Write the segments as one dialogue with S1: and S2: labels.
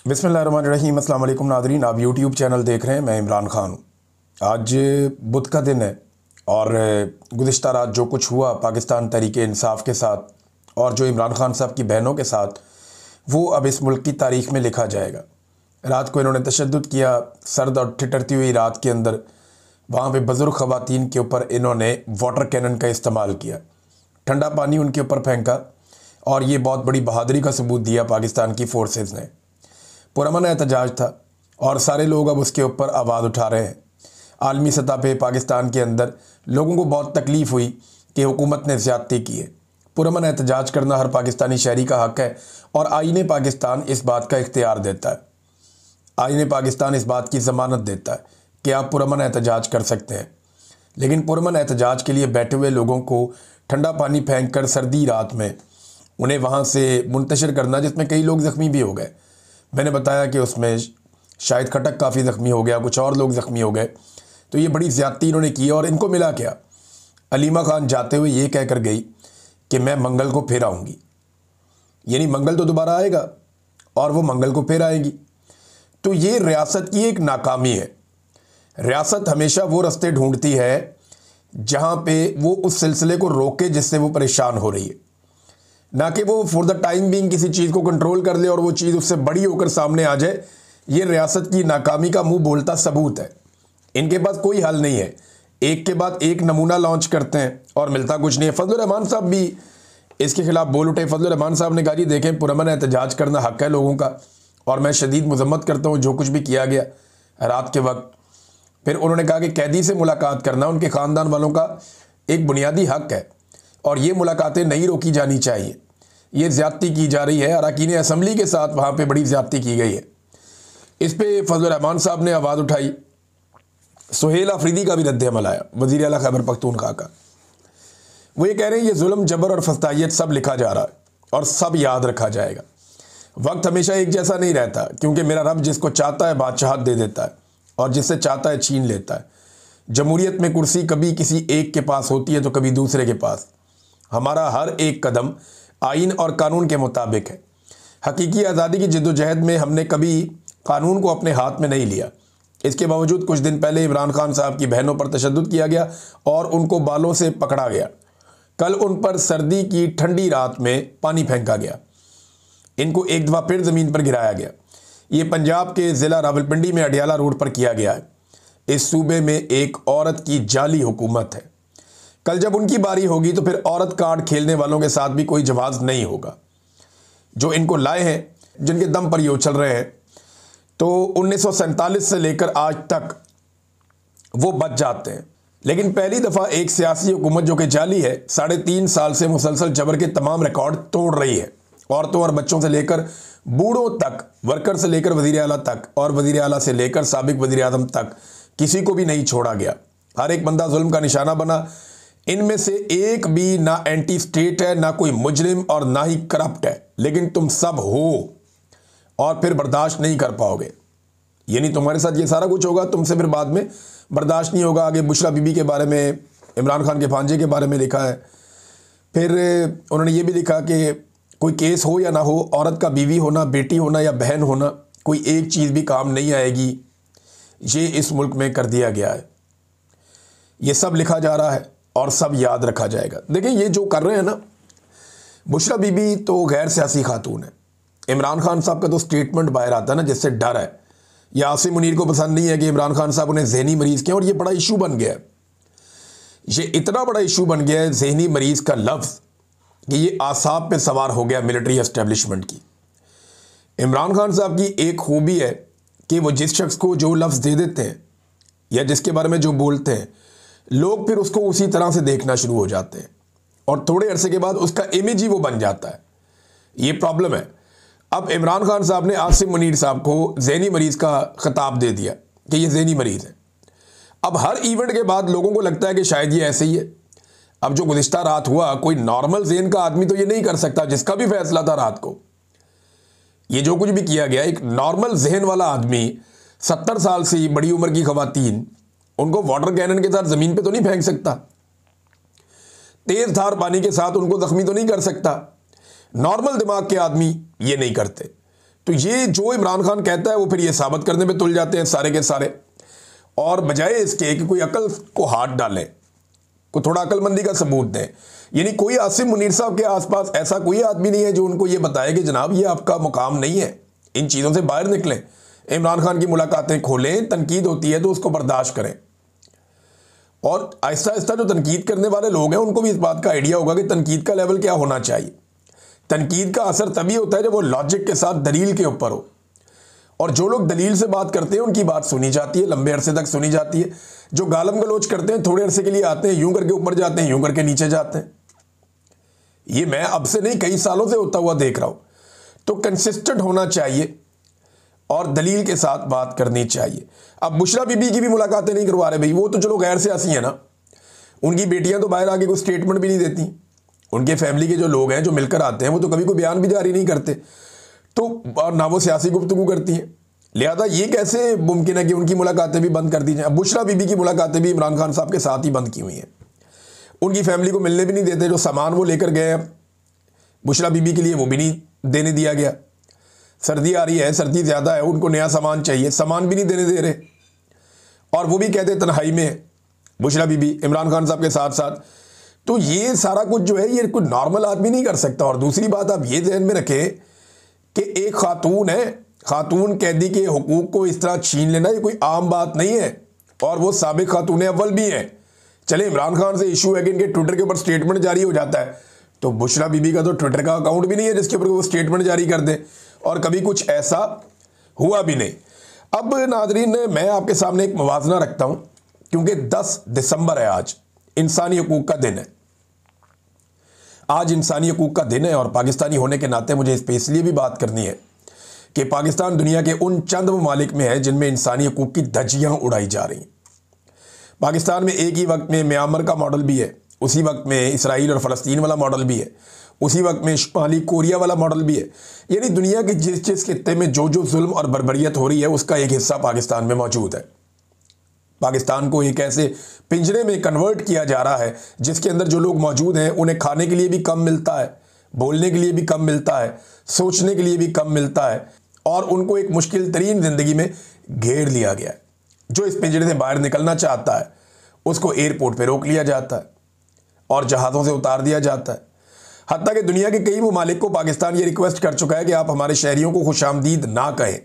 S1: बिस्मिल्लाहिर्रहमानिर्रहीम। अस्सलाम वालेकुम नाज़रीन, आप यूट्यूब चैनल देख रहे हैं। मैं इमरान ख़ान हूँ। आज बुध का दिन है और गुज़िश्ता रात जो कुछ हुआ पाकिस्तान तहरीक इंसाफ के साथ और जो इमरान ख़ान साहब की बहनों के साथ, वो अब इस मुल्क की तारीख़ में लिखा जाएगा। रात को इन्होंने तशद्दुद किया, सर्द और ठिठुरती हुई रात के अंदर वहाँ पे बुज़ुर्ग ख़वातीन के ऊपर इन्होंने वाटर कैनन का इस्तेमाल किया, ठंडा पानी उनके ऊपर फेंका और ये बहुत बड़ी बहादुरी का सबूत दिया पाकिस्तान की फ़ोर्सेस ने। पुरअमन एहतजाज था और सारे लोग अब उसके ऊपर आवाज़ उठा रहे हैं। आलमी सतह पे पाकिस्तान के अंदर लोगों को बहुत तकलीफ़ हुई कि हुकूमत ने ज़्यादती की है। पुरअमन एहतजाज करना हर पाकिस्तानी शहरी का हक़ है और आईन पाकिस्तान इस बात का इख्तियार देता है। आईन पाकिस्तान इस बात की ज़मानत देता है कि आप पुरअमन एहतजाज कर सकते हैं। लेकिन पुरअमन एहतजाज के लिए बैठे हुए लोगों को ठंडा पानी फेंक कर सर्दी रात में उन्हें वहाँ से मुंतशिर करना, जिसमें कई लोग ज़ख्मी भी हो गए। मैंने बताया कि उसमें शाहिद खटक काफ़ी ज़ख्मी हो गया, कुछ और लोग ज़ख्मी हो गए। तो ये बड़ी ज़्यादती इन्होंने की और इनको मिला क्या? अलीमा खान जाते हुए ये कह कर गई कि मैं मंगल को फिर आऊँगी, यानी मंगल तो दोबारा आएगा और वो मंगल को फिर आएगी। तो ये रियासत की एक नाकामी है। रियासत हमेशा वो रास्ते ढूंढती है जहाँ पे वो उस सिलसिले को रोके जिससे वो परेशान हो रही है, ना कि वो फॉर द टाइम बीइंग किसी चीज़ को कंट्रोल कर ले और वो चीज़ उससे बड़ी होकर सामने आ जाए। ये रियासत की नाकामी का मुंह बोलता सबूत है। इनके पास कोई हल नहीं है, एक के बाद एक नमूना लॉन्च करते हैं और मिलता कुछ नहीं है। फजलुर रहमान साहब भी इसके खिलाफ बोल उठे। फजलुर रहमान साहब ने कहा जी देखें, पुरअमन एहतजाज करना हक़ है लोगों का और मैं शदीद मज़म्मत करता हूँ जो कुछ भी किया गया रात के वक्त। फिर उन्होंने कहा कि कैदी से मुलाकात करना उनके ख़ानदान वालों का एक बुनियादी हक़ है और ये मुलाकातें नहीं रोकी जानी चाहिए। ये ज़्यादती की जा रही है, अरकान असम्बली के साथ वहाँ पे बड़ी ज़्यादती की गई है। इस पे फजलुर रहमान साहब ने आवाज़ उठाई। सुहेल आफरीदी का भी रद्द-ए-अमल आया, वज़ीर आला खैबर पख्तूनख्वा का। वो ये कह रहे हैं ये जुल्म, जबर और फस्तायत सब लिखा जा रहा है और सब याद रखा जाएगा। वक्त हमेशा एक जैसा नहीं रहता, क्योंकि मेरा रब जिसको चाहता है बादशाहत दे देता है और जिससे चाहता है छीन लेता है। जमहूरियत में कुर्सी कभी किसी एक के पास होती है तो कभी दूसरे के पास। हमारा हर एक कदम आइन और कानून के मुताबिक है। हकीकी आज़ादी की जद्दोजहद में हमने कभी कानून को अपने हाथ में नहीं लिया। इसके बावजूद कुछ दिन पहले इमरान खान साहब की बहनों पर तशद्दुद किया गया और उनको बालों से पकड़ा गया। कल उन पर सर्दी की ठंडी रात में पानी फेंका गया। इनको एक दफ़ा फिर ज़मीन पर गिराया गया। ये पंजाब के ज़िला रावलपिंडी में अडियाला रोड पर किया गया है। इस सूबे में एक औरत की जाली हुकूमत है। कल जब उनकी बारी होगी तो फिर औरत कार्ड खेलने वालों के साथ भी कोई जवाब नहीं होगा। जो इनको लाए हैं, जिनके दम पर ये उछल रहे हैं, तो 1947 से लेकर आज तक वो बच जाते हैं। लेकिन पहली दफ़ा एक सियासी हुकूमत जो कि जाली है, 3.5 साल से मुसलसल जबर के तमाम रिकॉर्ड तोड़ रही है। औरतों और बच्चों से लेकर बूढ़ों तक, वर्कर से लेकर वज़ीर आला तक और वज़ीर आला से लेकर साबिक वज़ीर आज़म तक, किसी को भी नहीं छोड़ा गया। हर एक बंदा जुल्म का निशाना बना। इनमें से एक भी ना एंटी स्टेट है, ना कोई मुजरिम और ना ही करप्ट है, लेकिन तुम सब हो और फिर बर्दाश्त नहीं कर पाओगे। यानी तुम्हारे साथ ये सारा कुछ होगा, तुमसे फिर बाद में बर्दाश्त नहीं होगा। आगे बुशरा बीबी के बारे में, इमरान खान के भांजे के बारे में लिखा है। फिर उन्होंने ये भी लिखा कि कोई केस हो या ना हो, औरत का बीवी होना, बेटी होना या बहन होना, कोई एक चीज़ भी काम नहीं आएगी। ये इस मुल्क में कर दिया गया है। ये सब लिखा जा रहा है और सब याद रखा जाएगा। देखिए ये जो कर रहे हैं ना, बुशरा बीबी तो गैर सियासी खातून है। इमरान खान साहब का तो स्टेटमेंट बाहर आता है ना, जिससे डर है। या आसिम मुनीर को पसंद नहीं है कि इमरान खान साहब उन्हें जहनी मरीज़ किया और ये बड़ा इशू बन गया है। ये इतना बड़ा इशू बन गया है जहनी मरीज़ का लफ्ज़ कि ये आसाब पे सवार हो गया मिलिट्री एस्टेब्लिशमेंट की। इमरान खान साहब की एक खूबी है कि वो जिस शख्स को जो लफ्ज़ दे देते हैं या जिसके बारे में जो बोलते हैं, लोग फिर उसको उसी तरह से देखना शुरू हो जाते हैं और थोड़े अरसे के बाद उसका इमेज ही वो बन जाता है। ये प्रॉब्लम है। अब इमरान खान साहब ने आसिम मुनीर साहब को ज़हनी मरीज़ का खिताब दे दिया कि ये ज़हनी मरीज़ है। अब हर इवेंट के बाद लोगों को लगता है कि शायद ये ऐसे ही है। अब जो गुज़िश्ता रात हुआ, कोई नॉर्मल ज़हन का आदमी तो ये नहीं कर सकता, जिसका भी फैसला था रात को, ये जो कुछ भी किया गया, एक नॉर्मल जहन वाला आदमी 70 साल से बड़ी उम्र की खवातीन, उनको वाटर कैनन के साथ ज़मीन पे तो नहीं फेंक सकता। तेज़ धार पानी के साथ उनको ज़ख्मी तो नहीं कर सकता। नॉर्मल दिमाग के आदमी ये नहीं करते। तो ये जो इमरान खान कहता है वो फिर ये साबित करने में तुल जाते हैं सारे के सारे, और बजाय इसके कि कोई अकल को हाथ डालें, को थोड़ा अकलमंदी का सबूत दें। यानी कोई आसिम मुनीर साहब के आसपास ऐसा कोई आदमी नहीं है जो उनको ये बताए कि जनाब ये आपका मुकाम नहीं है, इन चीज़ों से बाहर निकलें, इमरान खान की मुलाकातें खोलें, तनकीद होती है तो उसको बर्दाश्त करें। और आहिस्ता आहिस्ता जो तनकीद करने वाले लोग हैं उनको भी इस बात का आइडिया होगा कि तनकीद का लेवल क्या होना चाहिए। तनकीद का असर तभी होता है जब वो लॉजिक के साथ दलील के ऊपर हो, और जो लोग दलील से बात करते हैं उनकी बात सुनी जाती है, लंबे अरसे तक सुनी जाती है। जो गालम गलोच करते हैं थोड़े अरसे के लिए आते हैं, यूं करके ऊपर जाते हैं, यूं करके नीचे जाते हैं। ये मैं अब से नहीं कई सालों से होता हुआ देख रहा हूं। तो कंसिस्टेंट होना चाहिए और दलील के साथ बात करनी चाहिए। अब बुशरा बीबी की भी मुलाकातें नहीं करवा रहे भाई, वो तो चलो गैर सियासी है ना, उनकी बेटियां तो बाहर आके कोई स्टेटमेंट भी नहीं देती, उनके फैमिली के जो लोग हैं जो मिलकर आते हैं वो तो कभी कोई बयान भी जारी नहीं करते, तो और ना वो सियासी गुफ्तगू करती हैं। लिहाजा ये कैसे मुमकिन है कि उनकी मुलाकातें भी बंद कर दी जाएं। अब बुशरा बीबी की मुलाकातें भी इमरान खान साहब के साथ ही बंद की हुई हैं, उनकी फैमिली को मिलने भी नहीं देते। जो सामान वो लेकर गए हैं बुशरा बीबी के लिए वो भी नहीं देने दिया गया। सर्दी आ रही है, सर्दी ज़्यादा है, उनको नया सामान चाहिए, सामान भी नहीं देने दे रहे, और वो भी कहते तन्हाई में बुशरा बीबी इमरान खान साहब के साथ साथ। तो ये सारा कुछ जो है ये कोई नॉर्मल आदमी नहीं कर सकता। और दूसरी बात आप ये ध्यान में रखें कि एक खातून है, खातून कैदी के हुकूक को इस तरह छीन लेना ये कोई आम बात नहीं है, और वो साबिक खातून अव्वल भी हैं। चले इमरान खान से इशू है कि इनके ट्विटर के ऊपर स्टेटमेंट जारी हो जाता है, तो बुशरा बीबी का तो ट्विटर का अकाउंट भी नहीं है जिसके ऊपर वो स्टेटमेंट जारी कर दे, और कभी कुछ ऐसा हुआ भी नहीं। अब नाजरीन मैं आपके सामने एक मवाजना रखता हूं, क्योंकि 10 दिसंबर है, आज इंसानी हकूक का दिन है। आज इंसानी हकूक का दिन है और पाकिस्तानी होने के नाते मुझे इस पर इसलिए भी बात करनी है कि पाकिस्तान दुनिया के उन चंद ममालिक में है जिनमें इंसानी हकूक की धज्जियां उड़ाई जा रही हैं। पाकिस्तान में एक ही वक्त में म्यांमार का मॉडल भी है, उसी वक्त में इसराइल और फ़लस्तीन वाला मॉडल भी है, उसी वक्त में शुमाली कोरिया वाला मॉडल भी है। यानी दुनिया के जिस जिस खित्ते में जो जो जुल्म और बर्बरियत हो रही है उसका एक हिस्सा पाकिस्तान में मौजूद है। पाकिस्तान को एक ऐसे पिंजरे में कन्वर्ट किया जा रहा है जिसके अंदर जो लोग मौजूद हैं उन्हें खाने के लिए भी कम मिलता है, बोलने के लिए भी कम मिलता है, सोचने के लिए भी कम मिलता है, और उनको एक मुश्किल तरीन ज़िंदगी में घेर लिया गया है। जो इस पिंजरे से बाहर निकलना चाहता है उसको एयरपोर्ट पर रोक लिया जाता है और जहाज़ों से उतार दिया जाता है। हत्ता कि दुनिया के कई ममालिक को पाकिस्तान ये रिक्वेस्ट कर चुका है कि आप हमारे शहरियों को खुशामदीद ना कहें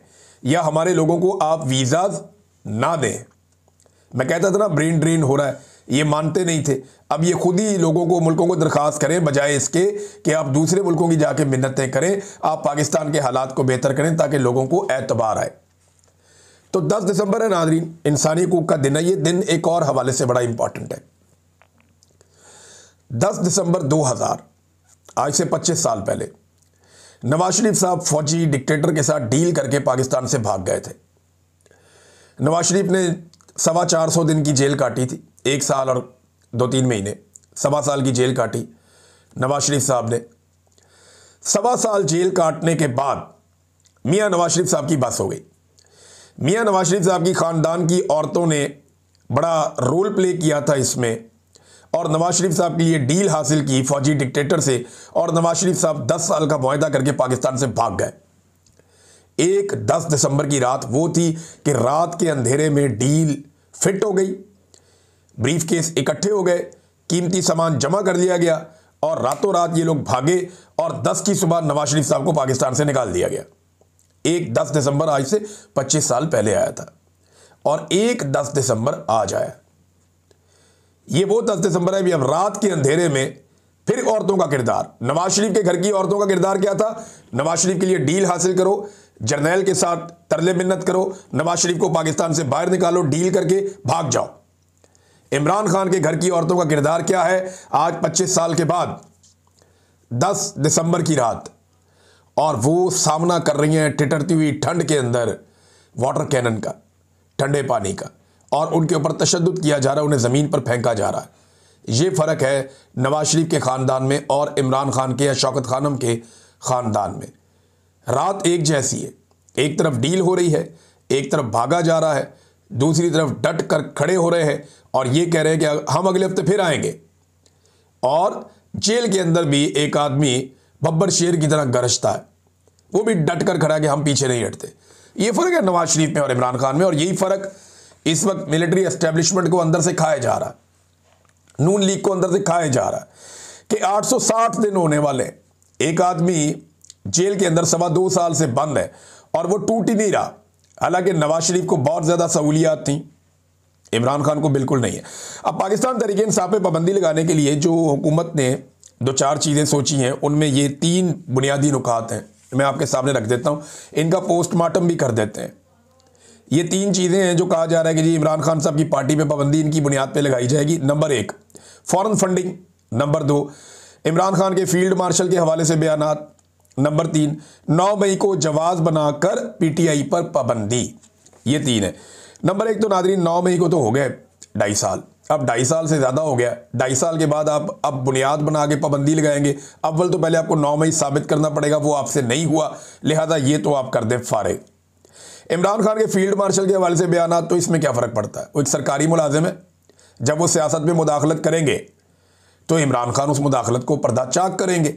S1: या हमारे लोगों को आप वीज़ाज ना दें। मैं कहता था ना ब्रेन ड्रेन हो रहा है, ये मानते नहीं थे। अब ये खुद ही लोगों को, मुल्कों को दरख्वास्त करें बजाय इसके कि आप दूसरे मुल्कों की जाके मिन्नतें करें। आप पाकिस्तान के हालात को बेहतर करें ताकि लोगों को एतबार आए। तो 10 दिसंबर है नाज़रीन, इंसानी हकूक का दिन है। ये दिन एक और हवाले से बड़ा इंपॉर्टेंट है। 10 दिसंबर 2000, आज से 25 साल पहले, नवाज शरीफ साहब फौजी डिक्टेटर के साथ डील करके पाकिस्तान से भाग गए थे। नवाज शरीफ ने 425 दिन की जेल काटी थी, 1 साल और 2-3 महीने, 1.25 साल की जेल काटी नवाज शरीफ साहब ने। 1.25 साल जेल काटने के बाद मियां नवाज शरीफ साहब की बस हो गई। मियां नवाज शरीफ साहब की ख़ानदान की औरतों ने बड़ा रोल प्ले किया था इसमें, और नवाज शरीफ साहब के लिए डील हासिल की फौजी डिक्टेटर से, और नवाज शरीफ साहब 10 साल का मुआहदा करके पाकिस्तान से भाग गए। एक 10 दिसंबर की रात वो थी कि रात के अंधेरे में डील फिट हो गई, ब्रीफ केस इकट्ठे हो गए, कीमती सामान जमा कर लिया गया, और रातों रात ये लोग भागे, और 10 की सुबह नवाज शरीफ साहब को पाकिस्तान से निकाल दिया गया। एक 10 दिसंबर आज से 25 साल पहले आया था, और एक 10 दिसंबर आज आया। ये वो 10 दिसंबर है भी। अब रात के अंधेरे में फिर औरतों का किरदार, नवाज शरीफ के घर की औरतों का किरदार क्या था? नवाज शरीफ के लिए डील हासिल करो, जर्नैल के साथ तरले मिन्नत करो, नवाज शरीफ को पाकिस्तान से बाहर निकालो, डील करके भाग जाओ। इमरान खान के घर की औरतों का किरदार क्या है आज 25 साल के बाद, 10 दिसंबर की रात, और वो सामना कर रही हैं ठिठरती हुई ठंड के अंदर वाटर कैनन का, ठंडे पानी का, और उनके ऊपर तशद्दुद किया जा रहा है, उन्हें ज़मीन पर फेंका जा रहा है। ये फ़र्क है नवाज शरीफ के ख़ानदान में और इमरान खान के या शौकत खानम के ख़ानदान में। रात एक जैसी है, एक तरफ डील हो रही है, एक तरफ भागा जा रहा है, दूसरी तरफ डट कर खड़े हो रहे हैं और ये कह रहे हैं कि हम अगले हफ्ते फिर आएंगे। और जेल के अंदर भी एक आदमी बब्बर शेर की तरह गरजता है, वो भी डट कर खड़ा है कि हम पीछे नहीं हटते। ये फ़र्क है नवाज शरीफ में और इमरान खान में, और यही फ़र्क इस वक्त मिलिट्री एस्टेब्लिशमेंट को अंदर से खाया जा रहा है, नून लीग को अंदर से खाया जा रहा है कि 860 दिन होने वाले, एक आदमी जेल के अंदर 2.25 साल से बंद है और वो टूट ही नहीं रहा। हालांकि नवाज शरीफ को बहुत ज़्यादा सहूलियात थी, इमरान खान को बिल्कुल नहीं है। अब पाकिस्तान तहरीक इंसाफ पे पाबंदी लगाने के लिए जो हुकूमत ने 2-4 चीज़ें सोची हैं, उनमें ये 3 बुनियादी नुकात हैं, मैं आपके सामने रख देता हूँ, इनका पोस्टमार्टम भी कर देते हैं। ये 3 चीज़ें हैं जो कहा जा रहा है कि जी इमरान खान साहब की पार्टी पे पाबंदी इनकी बुनियाद पे लगाई जाएगी। Number 1, foreign funding. Number 2, Imran Khan के फील्ड मार्शल के हवाले से बयानात। नंबर 3, 9 मई को जवाज बनाकर पीटीआई पर पाबंदी। ये 3 है। नंबर 1 तो नादरीन 9 मई को तो हो गए 2.5 साल, अब 2.5 साल से ज़्यादा हो गया। 2.5 साल के बाद आप अब बुनियाद बना के पाबंदी लगाएंगे। अव्वल तो पहले आपको 9 मई साबित करना पड़ेगा, वो आपसे नहीं हुआ, लिहाजा ये तो आप कर दें फारिग। इमरान खान के फील्ड मार्शल के हवाले से बयान, तो इसमें क्या फ़र्क पड़ता है? वो एक सरकारी मुलाजिम है, जब वो सियासत में मुदाखलत करेंगे तो इमरान खान उस मुदाखलत को पर्दाचाक करेंगे।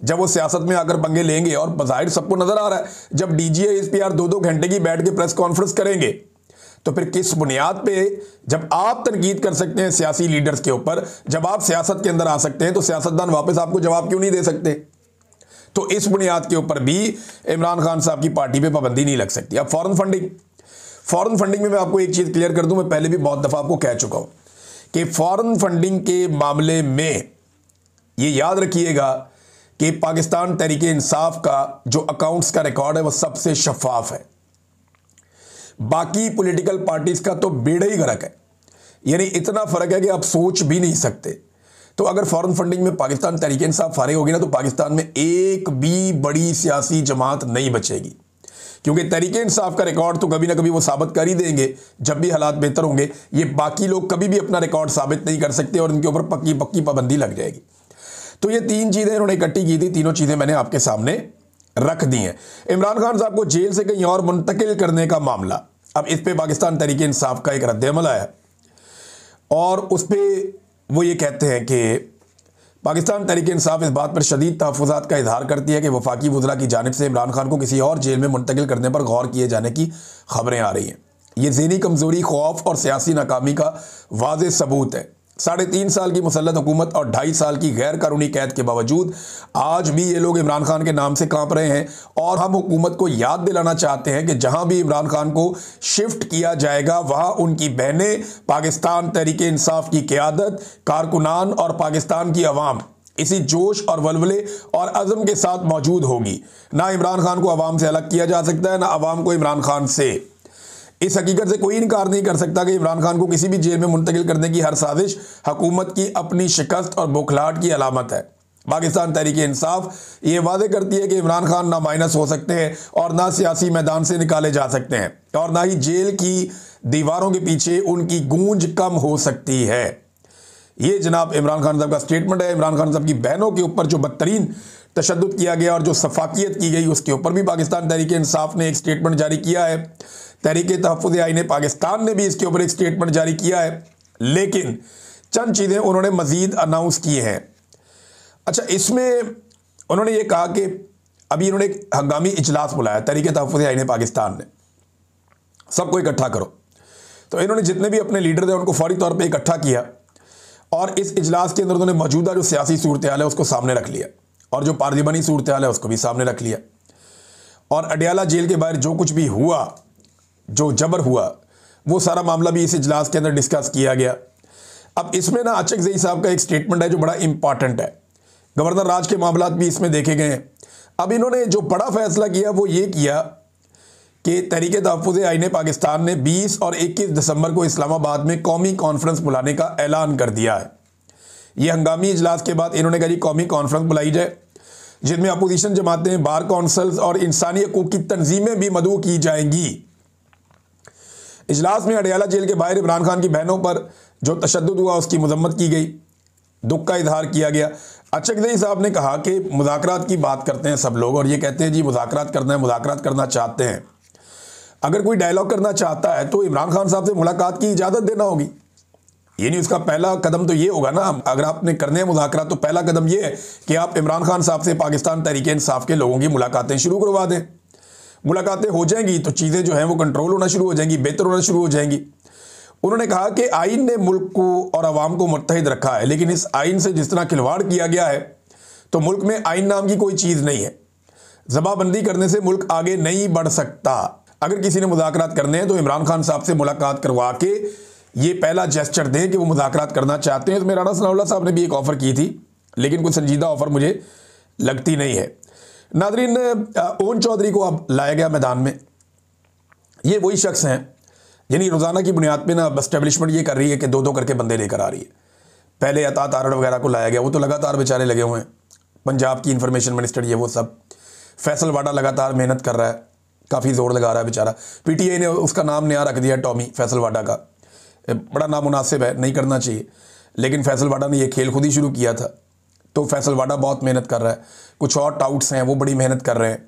S1: जब वो सियासत में आकर पंगे लेंगे, और बज़ाहिर सबको नज़र आ रहा है, जब डीजीआई एसपीआर 2-2 घंटे की बैठ के प्रेस कॉन्फ्रेंस करेंगे, तो फिर किस बुनियाद पे, जब आप तनकीद कर सकते हैं सियासी लीडर्स के ऊपर, जब आप सियासत के अंदर आ सकते हैं, तो सियासतदान वापस आपको जवाब क्यों नहीं दे सकते? तो इस बुनियाद के ऊपर भी इमरान खान साहब की पार्टी पे पाबंदी नहीं लग सकती। अब फॉरेन फंडिंग में मैं आपको एक चीज़ क्लियर कर दूं, मैं पहले भी बहुत दफ़ा आपको कह चुका हूं कि फॉरेन फंडिंग के मामले में ये याद रखिएगा कि पाकिस्तान तहरीक इंसाफ का जो अकाउंट्स का रिकॉर्ड है वो सबसे शफाफ है। बाकी पॉलिटिकल पार्टीज का तो बेड़ा ही गर्क है, यानी इतना फ़र्क है कि आप सोच भी नहीं सकते। तो अगर फॉरेन फंडिंग में पाकिस्तान तहरीक इंसाफ फारिग होगी ना, तो पाकिस्तान में एक भी बड़ी सियासी जमात नहीं बचेगी, क्योंकि तहरीक इंसाफ का रिकॉर्ड तो कभी ना कभी वो साबित कर ही देंगे जब भी हालात बेहतर होंगे। ये बाकी लोग कभी भी अपना रिकॉर्ड साबित नहीं कर सकते और इनके ऊपर पक्की पक्की पाबंदी लग जाएगी। तो ये 3 चीज़ें इन्होंने इकट्ठी की थी, तीनों चीज़ें मैंने आपके सामने रख दी हैं। इमरान खान साहब को जेल से कहीं और मुंतकिल करने का मामला, अब इस पर पाकिस्तान तहरीक इंसाफ का एक रद्द-ए-अमल आया और उस पर वो ये कहते हैं कि पाकिस्तान तहरीक इंसाफ इस बात पर शदीद तहफ़्फ़ुज़ात का इजहार करती है कि वफाकी वज़रा की जानिब से इमरान खान को किसी और जेल में मुंतकिल करने पर गौर किए जाने की खबरें आ रही हैं। ये ज़हनी कमज़ोरी, खौफ और सियासी नाकामी का वाज़ेह सबूत है। 3.5 साल की मुसल्लत हुकूमत और 2.5 साल की गैर कानूनी कैद के बावजूद आज भी ये लोग इमरान खान के नाम से कांप रहे हैं, और हम हुकूमत को याद दिलाना चाहते हैं कि जहां भी इमरान खान को शिफ्ट किया जाएगा वहां उनकी बहनें, पाकिस्तान तहरीक इंसाफ की क़यादत, कारकुनान और पाकिस्तान की अवाम इसी जोश और वलवले और अज़म के साथ मौजूद होगी। ना इमरान खान को अवाम से अलग किया जा सकता है, ना अवाम को इमरान खान से। इस हकीकत से कोई इनकार नहीं कर सकता कि इमरान खान को किसी भी जेल में मुंतकिल करने की हर साजिश हुकूमत की अपनी शिकस्त और बौखलाहट की अलामत है। पाकिस्तान तहरीक इंसाफ ये वादे करती है कि इमरान खान ना माइनस हो सकते हैं और ना सियासी मैदान से निकाले जा सकते हैं, और ना ही जेल की दीवारों के पीछे उनकी गूंज कम हो सकती है। ये जनाब इमरान खान साहब का स्टेटमेंट है। इमरान खान साहब की बहनों के ऊपर जो बदतरीन तशद्दुद किया गया और जो सफाकियत की गई, उसके ऊपर भी पाकिस्तान तहरीक इंसाफ ने एक स्टेटमेंट जारी किया है। तहरीक तहफ़्फ़ुज़ आईन पाकिस्तान ने भी इसके ऊपर एक स्टेटमेंट जारी किया है, लेकिन चंद चीज़ें उन्होंने मज़ीद अनाउंस की हैं। अच्छा, इसमें उन्होंने ये कहा कि अभी इन्होंने एक हंगामी इजलास बुलाया तहरीक तहफ़्फ़ुज़ आईन पाकिस्तान ने, सबको इकट्ठा करो। तो इन्होंने जितने भी अपने लीडर थे उनको फौरी तौर पर इकट्ठा किया, और इस इजलास के अंदर उन्होंने मौजूदा जो सियासी सूरत हाल है उसको सामने रख लिया, और जो पार्लिमानी सूरत हाल है उसको भी सामने रख लिया, और अडयाला जेल के बाहर जो कुछ भी हुआ, जो जबर हुआ, वो सारा मामला भी इस इजलास के अंदर डिस्कस किया गया। अब इसमें ना अचकज़ई साहब का एक स्टेटमेंट है जो बड़ा इंपॉर्टेंट है। गवर्नर राज के मामला भी इसमें देखे गए हैं। अब इन्होंने जो बड़ा फैसला किया वो ये किया कि तहरीक तहफ़्फ़ुज़ आईन पाकिस्तान ने 20 और 21 दिसंबर को इस्लामाबाद में कौमी कॉन्फ्रेंस बुलाने का ऐलान कर दिया है। ये हंगामी इजलास के बाद इन्होंने कहा जी कौमी कॉन्फ्रेंस बुलाई जाए, जिसमें अपोजिशन जमातें, बार काउंसिल्स और इंसानी हकूक़ की तंजीमें भी मदऊ की जाएंगी। इजलास में अडयाला जेल के बाहर इमरान खान की बहनों पर जो तशद्दुद हुआ उसकी मजम्मत की गई, दुख का इजहार किया गया। अचकज़ई साहब ने कहा कि मुज़ाकरात की बात करते हैं सब लोग, और ये कहते हैं जी मुज़ाकरात करना है, मुज़ाकरात करना चाहते हैं। अगर कोई डायलॉग करना चाहता है तो इमरान खान साहब से मुलाकात की इजाज़त देना होगी। यानी उसका पहला कदम तो ये होगा ना, अगर आपने करने हैं मुज़ाकरा तो पहला कदम ये है कि आप इमरान खान साहब से पाकिस्तान तहरीक इंसाफ के लोगों की मुलाकातें शुरू करवा दें। मुलाकातें हो जाएंगी तो चीज़ें जो हैं वो कंट्रोल होना शुरू हो जाएंगी, बेहतर होना शुरू हो जाएंगी। उन्होंने कहा कि आइन ने मुल्क को और आवाम को मुत्तहिद रखा है, लेकिन इस आइन से जिस तरह खिलवाड़ किया गया है तो मुल्क में आइन नाम की कोई चीज़ नहीं है। ज़बाबंदी करने से मुल्क आगे नहीं बढ़ सकता। अगर किसी ने मुज़ाकरात करने हैं तो इमरान खान साहब से मुलाकात करवा के ये पहला जेस्चर दें कि वो मुज़ाकरात करना चाहते हैं। तो मेरा राना सनाउल्लाह साहब ने भी एक ऑफ़र की थी, लेकिन कोई संजीदा ऑफ़र मुझे लगती नहीं है। नाज़रीन, ओन चौधरी को अब लाया गया मैदान में। ये वही शख्स हैं, यानी रोज़ाना की बुनियाद पे ना एस्टेब्लिशमेंट ये कर रही है कि दो दो करके बंदे लेकर आ रही है। पहले अता तारड़ वगैरह को लाया गया, वो तो लगातार बेचारे लगे हुए हैं, पंजाब की इंफॉर्मेशन मिनिस्टर ये वो सब। फैसल वाडा लगातार मेहनत कर रहा है, काफ़ी ज़ोर लगा रहा है बेचारा। पीटीआई ने उसका नाम नया रख दिया टॉमी, फैसल वाडा का। बड़ा नामुनासिब है, नहीं करना चाहिए, लेकिन फैसल वाडा ने यह खेल खुद ही शुरू किया था। तो फैसल वाडा बहुत मेहनत कर रहा है, कुछ और टाउट्स हैं वो बड़ी मेहनत कर रहे हैं।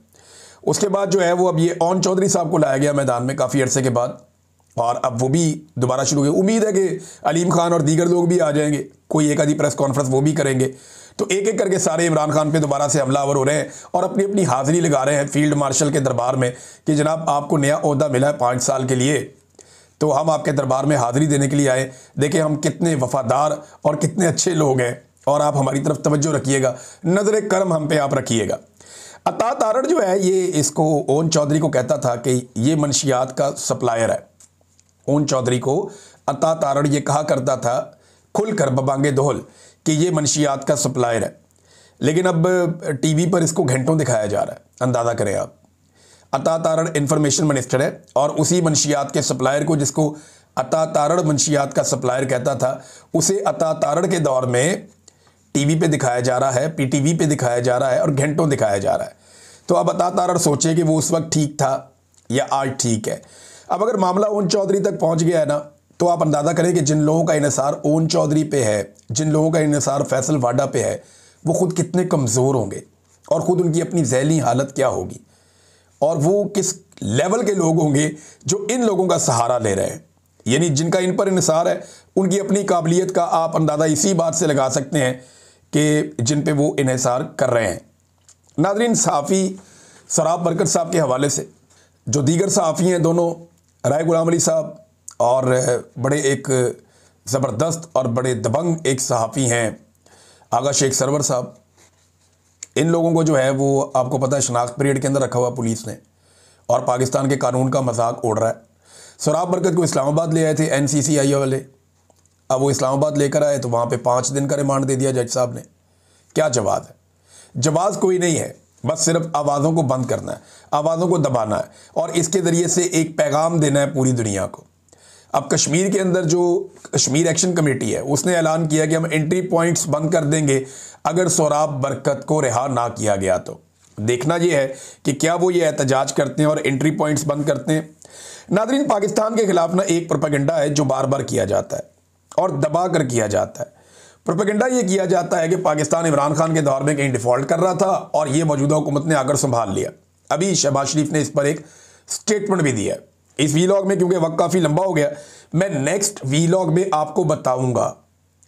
S1: उसके बाद जो है वो अब ये ओन चौधरी साहब को लाया गया मैदान में काफ़ी अरसे के बाद, और अब वो भी दोबारा शुरू हुए। उम्मीद है कि अलीम खान और दीगर लोग भी आ जाएंगे, कोई एक आधी प्रेस कॉन्फ्रेंस वो भी करेंगे। तो एक एक करके सारे इमरान खान पे दोबारा से हमलावर हो रहे हैं और अपनी अपनी हाज़िरी लगा रहे हैं फील्ड मार्शल के दरबार में कि जनाब आपको नया ओहदा मिला है 5 साल के लिए, तो हम आपके दरबार में हाज़िरी देने के लिए आए। देखें हम कितने वफ़ादार और कितने अच्छे लोग हैं, और आप हमारी तरफ तवज्जो रखिएगा, नज़र करम हम पे आप रखिएगा। अता तारड़ जो है ये इसको ओन चौधरी को कहता था कि ये मनशियात का सप्लायर है। ओन चौधरी को अता तारड़ ये कहा करता था खुलकर बबांगे दोहल कि ये मनशियात का सप्लायर है, लेकिन अब टीवी पर इसको घंटों दिखाया जा रहा है। अंदाज़ा करें आप, अता तारड़ इंफॉर्मेशन मिनिस्टर है और उसी मनशियात के सप्लायर को, जिसको अता तारड़ मनशियात का सप्लायर कहता था, उसे अता तारड़ के दौर में टीवी पे दिखाया जा रहा है, पीटीवी पे दिखाया जा रहा है और घंटों दिखाया जा रहा है। तो अब अता तारड़ सोचे कि वो उस वक्त ठीक था या आज ठीक है। अब अगर मामला ओन चौधरी तक पहुंच गया है ना, तो आप अंदाज़ा करें कि जिन लोगों का इन्हिसार ओन चौधरी पे है, जिन लोगों का इन्हिसार फैसल वाडा पे है, वो खुद कितने कमज़ोर होंगे और ख़ुद उनकी अपनी ज़हनी हालत क्या होगी, और वो किस लेवल के लोग होंगे जो इन लोगों का सहारा ले रहे हैं। यानी जिनका इन पर इन्हिसार है, उनकी अपनी काबिलियत का आप अंदाज़ा इसी बात से लगा सकते हैं कि जिन पे वो इन्हिसार कर रहे हैं। नाज़रीन, सहाफ़ी सराब बरकत साहब के हवाले से जो दीगर सहाफ़ी हैं, दोनों राय गुलाम अली साहब और बड़े एक ज़बरदस्त और बड़े दबंग एक सहाफ़ी हैं आगा शेख सरवर साहब, इन लोगों को जो है वो आपको पता है शनाख्त पीरियड के अंदर रखा हुआ पुलिस ने, और पाकिस्तान के कानून का मजाक उड़ रहा है। सराब बरकत को इस्लामाबाद ले आए थे NCCI वाले, अब वो इस्लामाबाद लेकर आए तो वहाँ पे 5 दिन का रिमांड दे दिया जज साहब ने। क्या जवाब है? जवाब कोई नहीं है, बस सिर्फ आवाज़ों को बंद करना है, आवाज़ों को दबाना है और इसके ज़रिए से एक पैगाम देना है पूरी दुनिया को। अब कश्मीर के अंदर जो कश्मीर एक्शन कमेटी है, उसने ऐलान किया कि हम एंट्री पॉइंट्स बंद कर देंगे अगर सराब बरकत को रिहा ना किया गया। तो देखना यह है कि क्या वो ये एहतजाज करते हैं और एंट्री पॉइंट्स बंद करते हैं। नाज़रीन, पाकिस्तान के खिलाफ ना एक प्रोपेगेंडा है जो बार बार किया जाता है और दबा कर किया जाता है। प्रोपेगेंडा ये किया जाता है कि पाकिस्तान इमरान खान के दौर में कहीं डिफ़ॉल्ट कर रहा था और ये मौजूदा हुकूमत ने आकर संभाल लिया। अभी शहबाज शरीफ ने इस पर एक स्टेटमेंट भी दिया है। इस वीलॉग में, क्योंकि वक्त काफ़ी लंबा हो गया, मैं नेक्स्ट वीलॉग में आपको बताऊंगा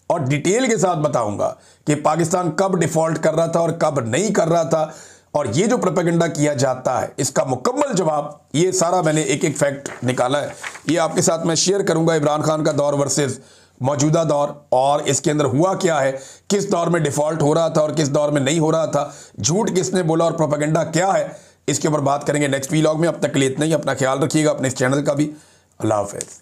S1: और डिटेल के साथ बताऊंगा कि पाकिस्तान कब डिफ़ॉल्ट कर रहा था और कब नहीं कर रहा था, और ये जो प्रोपेगेंडा किया जाता है इसका मुकम्मल जवाब, ये सारा मैंने एक एक फैक्ट निकाला है, ये आपके साथ मैं शेयर करूंगा। इमरान खान का दौर वर्सेस मौजूदा दौर, और इसके अंदर हुआ क्या है, किस दौर में डिफ़ॉल्ट हो रहा था और किस दौर में नहीं हो रहा था, झूठ किसने बोला और प्रोपेगेंडा क्या है, इसके ऊपर बात करेंगे नेक्स्ट वीलॉग में। अब तक के लिए इतना ही, अपना ख्याल रखिएगा, अपने इस चैनल का भी। अल्लाह हाफ़िज़।